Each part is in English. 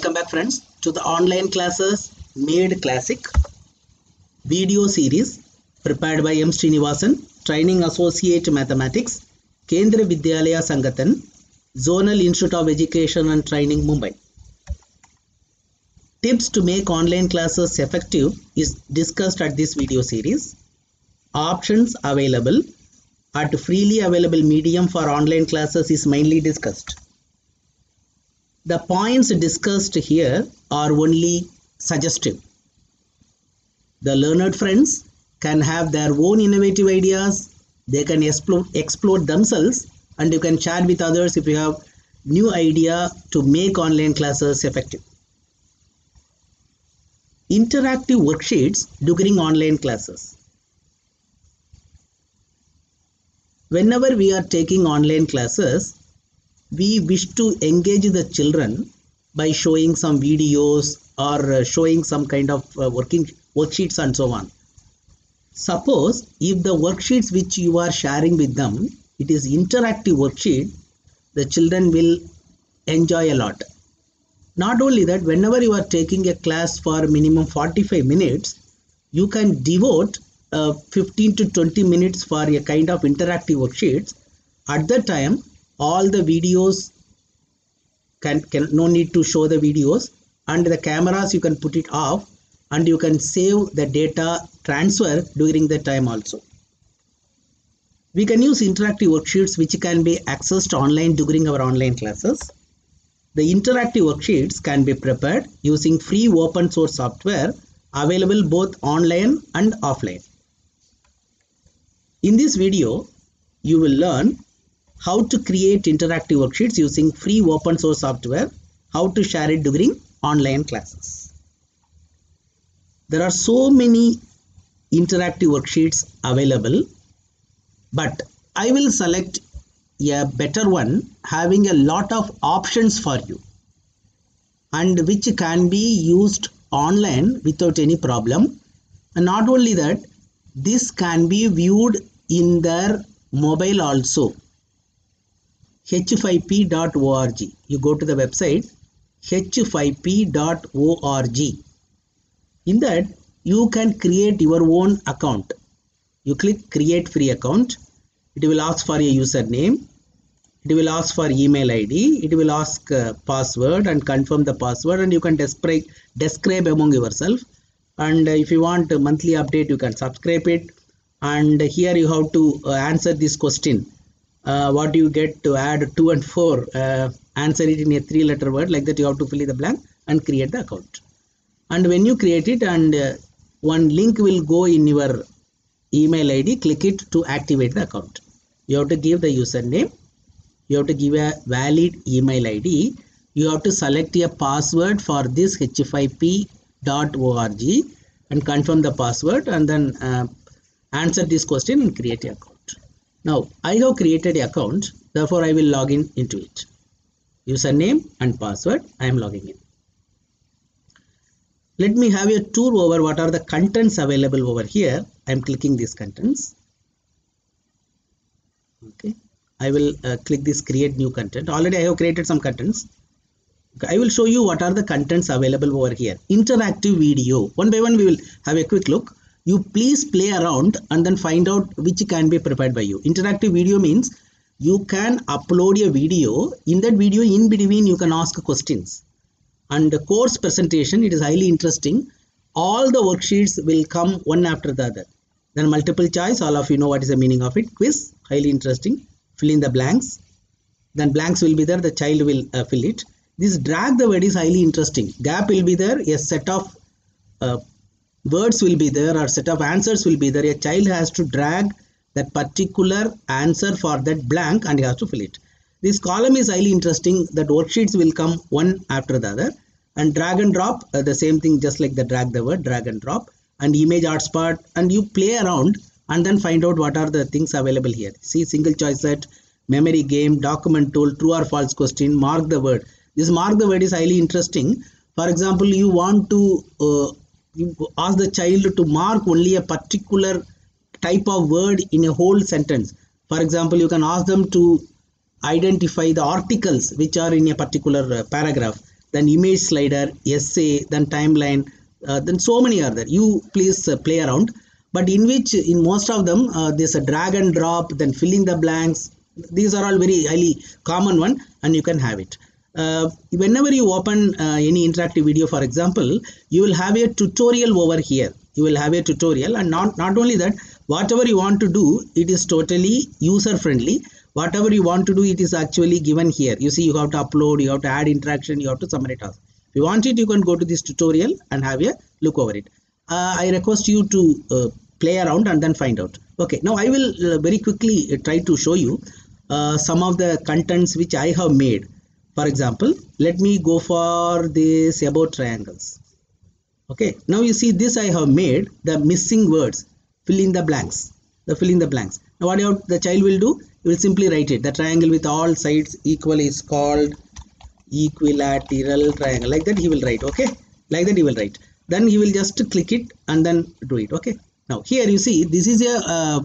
Welcome back friends to the online classes made classic video series prepared by M. Srinivasan, Training Associate Mathematics, Kendra Vidyalaya Sangathan, Zonal Institute of Education and Training, Mumbai. Tips to make online classes effective is discussed at this video series. Options available at freely available medium for online classes is mainly discussed. The points discussed here are only suggestive. The learned friends can have their own innovative ideas. They can explore themselves, and you can share with others if you have new idea to make online classes effective. Interactive worksheets during online classes. Whenever we are taking online classes, we wish to engage the children by showing some videos or showing some kind of worksheets and so on. Suppose if the worksheets which you are sharing with them, it is interactive worksheet, the children will enjoy a lot. Not only that, whenever you are taking a class for minimum 45 minutes, you can devote 15 to 20 minutes for a kind of interactive worksheets. At that time, all the videos can no need to show the videos, and the cameras you can put it off, and you can save the data transfer during the time also. We can use interactive worksheets which can be accessed online during our online classes. The interactive worksheets can be prepared using free open source software available both online and offline. In this video, you will learn how to create interactive worksheets using free open source software, how to share it during online classes. There are so many interactive worksheets available, but I will select a better one having a lot of options for you and which can be used online without any problem. And not only that, this can be viewed in their mobile also. h5p.org. You go to the website h5p.org. In that, you can create your own account. You click create free account. It will ask for a username. It will ask for email ID. It will ask password and confirm the password, and you can describe among yourself. And if you want a monthly update, you can subscribe it. And here you have to answer this question. What do you get to add 2 and 4? Answer it in a 3-letter word. Like that, you have to fill in the blank and create the account. And when you create it, and one link will go in your email ID, click it to activate the account. You have to give the username. You have to give a valid email ID. You have to select a password for this h5p.org and confirm the password, and then answer this question and create an account. Now, I have created an account, therefore I will log in into it. Username and password, I am logging in. Let me have a tour over what are the contents available over here. I am clicking these contents. Okay, I will click this create new content. Already I have created some contents. Okay, I will show you what are the contents available over here. Interactive video. One by one we will have a quick look. You please play around and then find out which can be prepared by you. Interactive video means you can upload a video. In that video, in between, you can ask questions. And the course presentation, it is highly interesting. All the worksheets will come one after the other. Then multiple choice, all of you know what is the meaning of it. Quiz, highly interesting. Fill in the blanks. Then blanks will be there, the child will fill it. This drag the word is highly interesting. Gap will be there, a set of words will be there, or set of answers will be there. A child has to drag that particular answer for that blank and he has to fill it. This column is highly interesting, that worksheets will come one after the other. And drag and drop, the same thing, just like the drag the word, drag and drop. And image hotspot, and you play around and then find out what are the things available here. See, single choice set, memory game, document tool, true or false question, mark the word. This mark the word is highly interesting. For example, you want to you ask the child to mark only a particular type of word in a whole sentence. For example, you can ask them to identify the articles which are in a particular paragraph. then image slider, essay, then timeline, then so many are there. You please play around, but in which in most of them there's a drag and drop, then filling the blanks. These are all very highly common one, and you can have it. Whenever you open any interactive video, for example, you will have a tutorial over here. You will have a tutorial, and not only that, whatever you want to do, it is totally user friendly. Whatever you want to do, it is actually given here. You see, you have to upload, you have to add interaction, you have to summary task. If you want it, you can go to this tutorial and have a look over it. I request you to play around and then find out. Okay, now I will very quickly try to show you some of the contents which I have made. For example, let me go for this about triangles. Okay, now you see this I have made the missing words, fill in the blanks. Now what the child will do? You will simply write it. The triangle with all sides equal is called equilateral triangle. Like that he will write. Okay, like that he will write. Then he will just click it and then do it. Okay. Now here you see this is a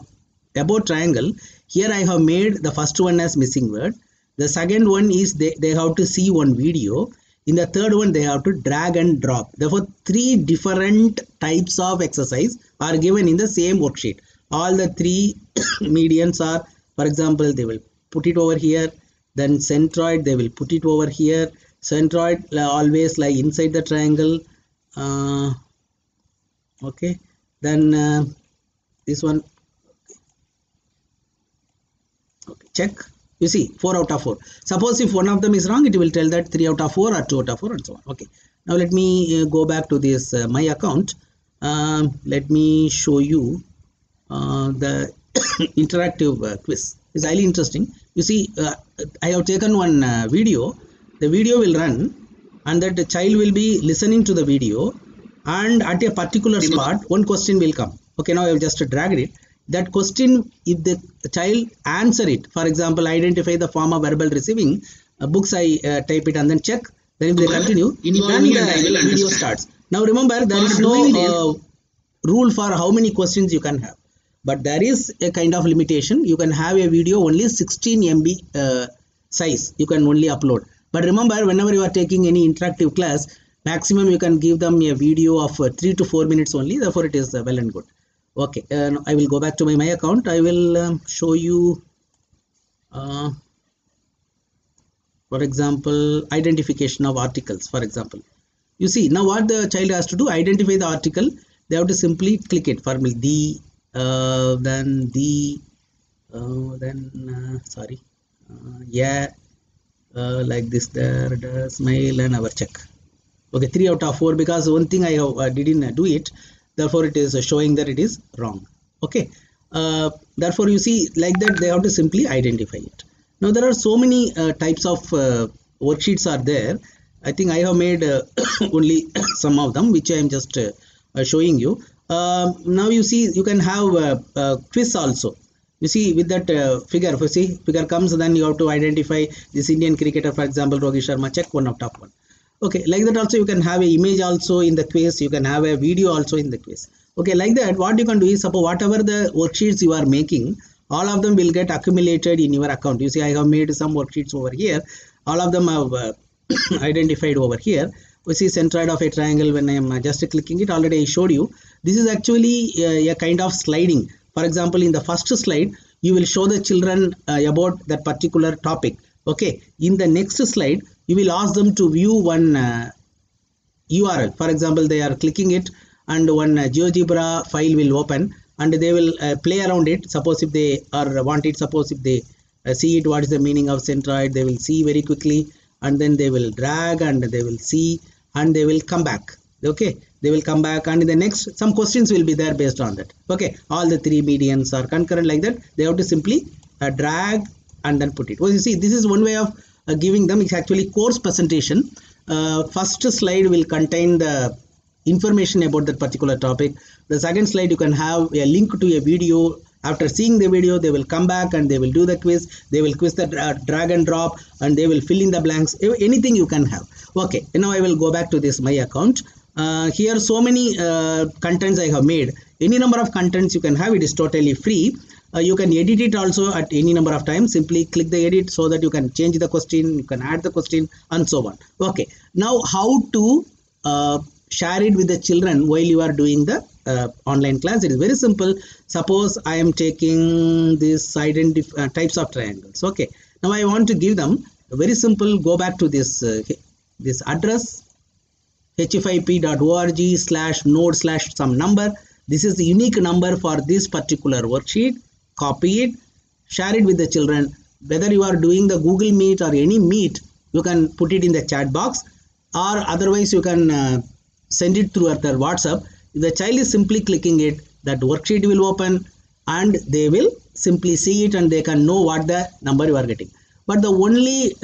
about triangle. Here I have made the first one as missing word. The second one is they have to see one video. In the third one they have to drag and drop. Therefore 3 different types of exercise are given in the same worksheet. All the 3 medians are, for example, they will put it over here. Then centroid, they will put it over here. Centroid always lie inside the triangle. Okay. Then this one. Okay. Check. You see 4 out of 4. Suppose if one of them is wrong, it will tell that 3 out of 4 or 2 out of 4 and so on. Okay. Now let me go back to this my account. Let me show you the interactive quiz. It's highly interesting. You see, I have taken one video. The video will run, and that the child will be listening to the video, and at a particular spot, one question will come. Okay, now I have just dragged it. That question, if the child answer it, for example, identify the form of verbal receiving, books I type it and then check. Then if they continue, then the video starts. Now remember, there is no rule for how many questions you can have. But there is a kind of limitation. You can have a video only 16 MB size. You can only upload. But remember, whenever you are taking any interactive class, maximum you can give them a video of 3 to 4 minutes only. Therefore, it is well and good. Okay, I will go back to my account. I will show you, for example, identification of articles. For example, you see now what the child has to do: identify the article. They have to simply click it. For example, the. Then the yeah, like this there, the smile and our check. Okay, 3 out of 4, because one thing I didn't do it, therefore it is showing that it is wrong. Okay, therefore you see like that they have to simply identify it. Now there are so many types of worksheets are there. I think I have made only some of them, which I am just showing you. Now you see you can have quiz also. You see with that figure, if you see figure comes, then you have to identify this Indian cricketer, for example, Rohit Sharma, check 1 out of 1. Okay, like that also you can have an image also in the quiz, you can have a video also in the quiz. Okay, like that what you can do is, suppose whatever the worksheets you are making, all of them will get accumulated in your account. You see I have made some worksheets over here, all of them have identified over here. We see centroid of a triangle. When I am just clicking it, already I showed you. This is actually a kind of sliding. For example, in the first slide, you will show the children about that particular topic. Okay. In the next slide, you will ask them to view one URL. For example, they are clicking it and one GeoGebra file will open and they will play around it. Suppose if they are want it, suppose if they see it, what is the meaning of centroid, they will see very quickly, and then they will drag and they will see and they will come back. Okay, they will come back, and in the next some questions will be there based on that. Okay, all the 3 medians are concurrent like that. They have to simply drag and then put it. Well, you see, this is one way of giving them. It's actually course presentation. First slide will contain the information about that particular topic. The second slide you can have a link to a video. After seeing the video, they will come back and they will do the quiz. They will quiz the drag and drop, and they will fill in the blanks. Anything you can have. Okay, now I will go back to this my account. Here so many contents I have made. Any number of contents you can have. It is totally free. You can edit it also at any number of times. Simply click the edit so that you can change the question, you can add the question, and so on. Okay, now how to share it with the children while you are doing the online class? It is very simple. Suppose I am taking this types of triangles. Okay, now I want to give them a very simple. Go back to this this address hfip.org/node/some number. This is the unique number for this particular worksheet. Copy it, share it with the children. Whether you are doing the Google Meet or any Meet, you can put it in the chat box, or otherwise you can send it through their WhatsApp. If the child is simply clicking it, that worksheet will open and they will simply see it and they can know what the number you are getting. But the only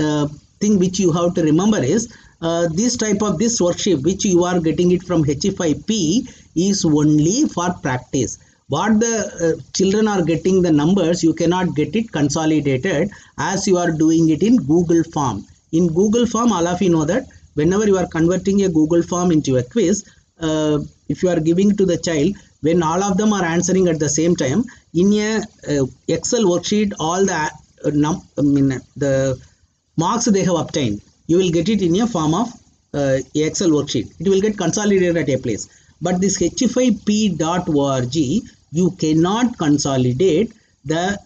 thing which you have to remember is this worksheet which you are getting it from H5P is only for practice. What the children are getting the numbers, you cannot get it consolidated as you are doing it in Google Form. In Google Form, all of you know that whenever you are converting a Google Form into a quiz, if you are giving to the child, when all of them are answering at the same time, in a Excel worksheet, all the the marks they have obtained, you will get it in a form of Excel worksheet. It will get consolidated at a place. But this hfip.org, you cannot consolidate the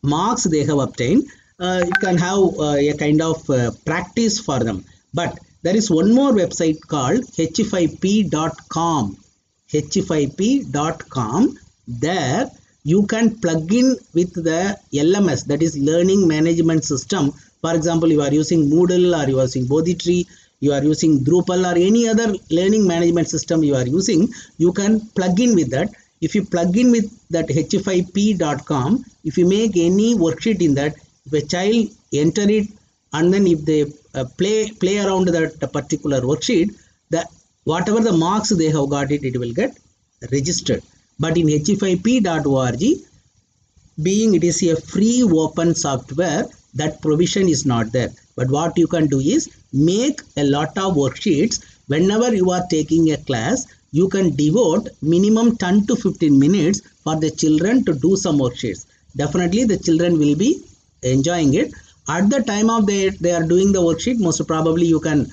marks they have obtained. It can have a kind of practice for them. But there is one more website called hfip.com. hfip.com. There you can plug in with the LMS, that is Learning Management System. For example, you are using Moodle or you are using Bodhitree, you are using Drupal or any other learning management system you are using, you can plug in with that. If you plug in with that hfip.com, if you make any worksheet in that, if a child enter it and then if they play around that particular worksheet, whatever the marks they have got it will get registered. But in hfip.org, being it is a free open software, that provision is not there. But what you can do is make a lot of worksheets. Whenever you are taking a class, you can devote minimum 10 to 15 minutes for the children to do some worksheets. Definitely the children will be enjoying it. At the time of they are doing the worksheet, most probably you can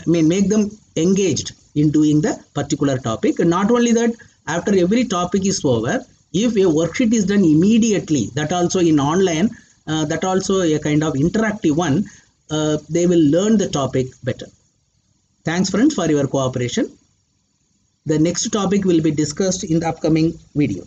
make them engaged in doing the particular topic. And not only that, after every topic is over, if a worksheet is done immediately, that also in online, that also a kind of interactive one, they will learn the topic better. Thanks friends for your cooperation. The next topic will be discussed in the upcoming video.